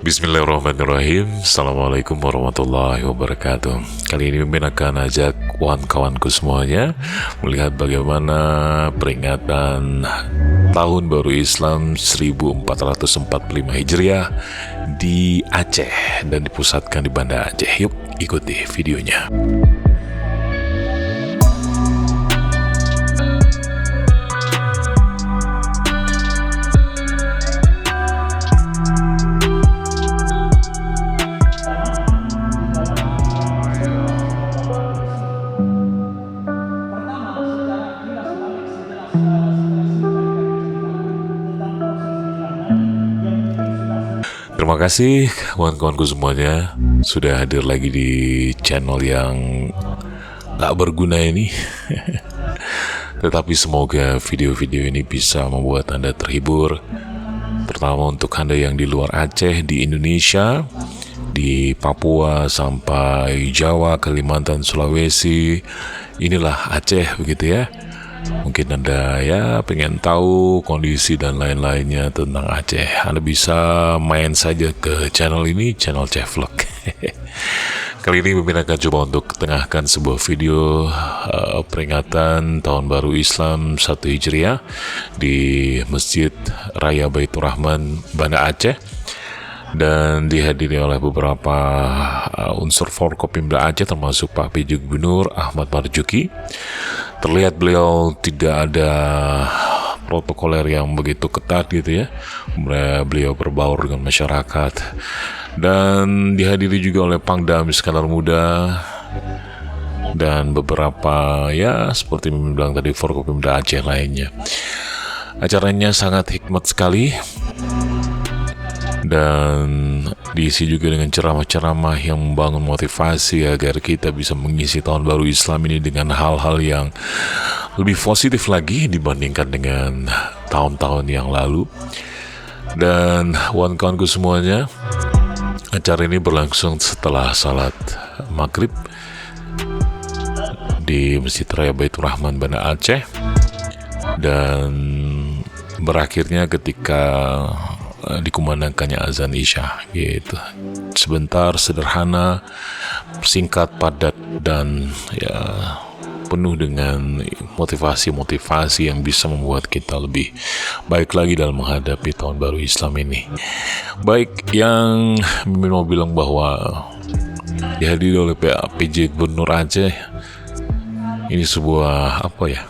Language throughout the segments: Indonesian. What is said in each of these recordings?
Bismillahirrahmanirrahim. Assalamualaikum warahmatullahi wabarakatuh. Kali ini Mimin akan ajak kawan-kawanku semuanya melihat bagaimana peringatan Tahun Baru Islam 1445 Hijriah di Aceh dan dipusatkan di Banda Aceh. Yuk ikuti videonya. Terima kasih kawan-kawanku semuanya sudah hadir lagi di channel yang gak berguna ini. Tetapi semoga video-video ini bisa membuat Anda terhibur. Pertama untuk Anda yang di luar Aceh, di Indonesia, di Papua sampai Jawa, Kalimantan, Sulawesi. Inilah Aceh begitu ya. Mungkin Anda ya pengen tahu kondisi dan lain-lainnya tentang Aceh. Anda bisa main saja ke channel ini, channel Cevlog. Kali ini Mimin akan coba untuk tengahkan sebuah video peringatan Tahun Baru Islam 1 Hijriah di Masjid Raya Baitur Rahman, Banda Aceh, dan dihadiri oleh beberapa unsur Forkopimda Aceh termasuk Pak PJ Gubernur Ahmad Marzuki. Terlihat beliau tidak ada protokoler yang begitu ketat gitu ya. Beliau berbaur dengan masyarakat dan dihadiri juga oleh Pangdam Iskandar Muda dan beberapa ya seperti Mimin bilang tadi Forkopimda Aceh lainnya. Acaranya sangat hikmat sekali dan diisi juga dengan ceramah-ceramah yang membangun motivasi agar kita bisa mengisi Tahun Baru Islam ini dengan hal-hal yang lebih positif lagi dibandingkan dengan tahun-tahun yang lalu. Dan kawan-kawanku semuanya, acara ini berlangsung setelah salat maghrib di Masjid Raya Baitur Rahman, Banda Aceh, dan berakhirnya ketika dikumandangkannya azan Isya gitu. Sebentar, sederhana, singkat, padat, dan ya penuh dengan motivasi-motivasi yang bisa membuat kita lebih baik lagi dalam menghadapi Tahun Baru Islam ini. Baik, yang Mimin mau bilang bahwa dihadiri oleh PJ Gubernur Aceh, ini sebuah apa ya,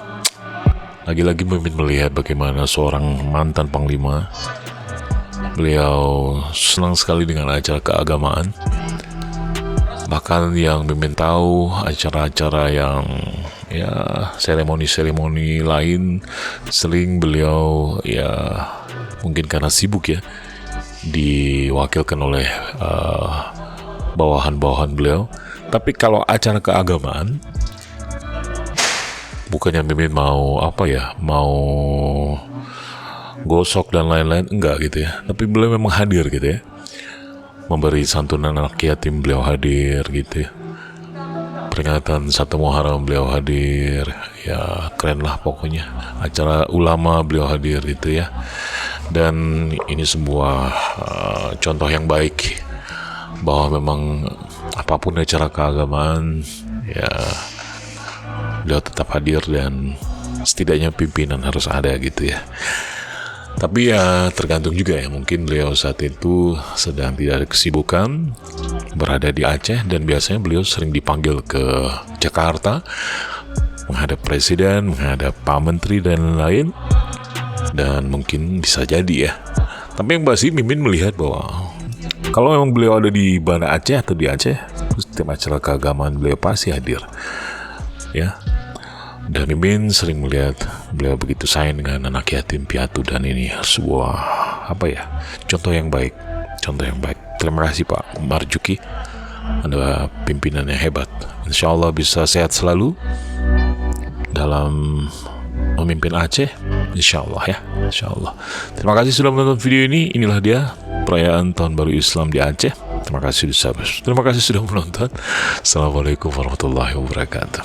lagi-lagi Mimin melihat bagaimana seorang mantan panglima. Beliau senang sekali dengan acara keagamaan. Bahkan yang Mimin tahu acara-acara yang ya seremoni-seremoni lain sering beliau ya mungkin karena sibuk ya diwakilkan oleh bawahan-bawahan beliau. Tapi kalau acara keagamaan bukannya Mimin mau apa ya, mau gosok dan lain-lain, enggak gitu ya, tapi beliau memang hadir gitu ya, memberi santunan anak yatim beliau hadir gitu ya, peringatan 1 Muharram beliau hadir ya, keren lah pokoknya, acara ulama beliau hadir gitu ya. Dan ini sebuah contoh yang baik bahwa memang apapun acara keagamaan ya beliau tetap hadir dan setidaknya pimpinan harus ada gitu ya. Tapi ya tergantung juga ya, mungkin beliau saat itu sedang tidak ada kesibukan berada di Aceh, dan biasanya beliau sering dipanggil ke Jakarta menghadap presiden, menghadap Pak Menteri dan lain, dan mungkin bisa jadi ya. Tapi yang pasti Mimin melihat bahwa kalau memang beliau ada di Banda Aceh atau di Aceh, setiap acara keagamaan beliau pasti hadir ya. Dan Mimin sering melihat beliau begitu sayang dengan anak yatim piatu, dan ini sebuah apa ya, contoh yang baik. Terima kasih Pak Marzuki, Anda pimpinan yang hebat. Insya Allah bisa sehat selalu dalam memimpin Aceh, insya Allah ya, insya Allah. Terima kasih sudah menonton video ini. Inilah dia perayaan Tahun Baru Islam di Aceh. Terima kasih sudah menonton. Assalamualaikum warahmatullahi wabarakatuh.